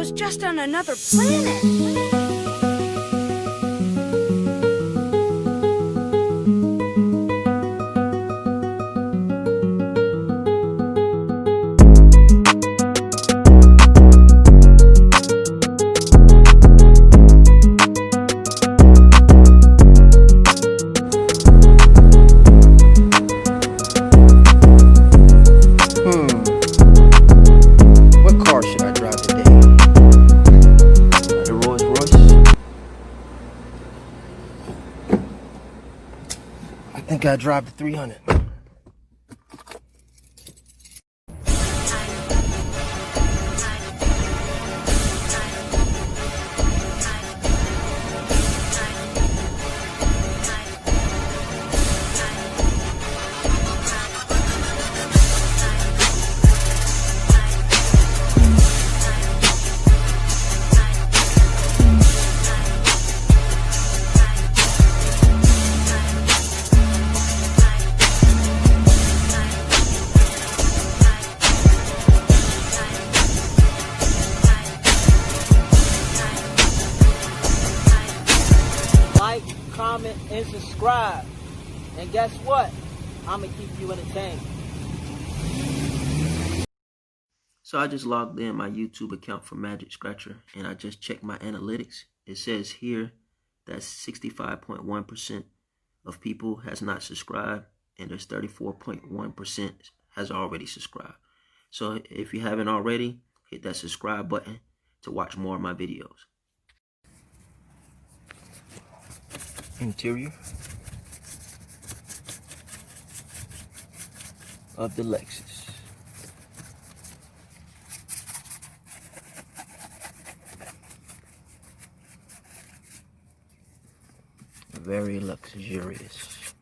was just on another planet. What car should I drive today? The Rolls Royce? I think I drive the 300. Like, comment, and subscribe. And guess what? I'm going to keep you entertained. So I just logged in my YouTube account for Magic Scratcher and I just checked my analytics. It says here that 65.1% of people has not subscribed and there's 34.1% has already subscribed. So if you haven't already, hit that subscribe button to watch more of my videos. Interior of the Lexus. Very luxurious.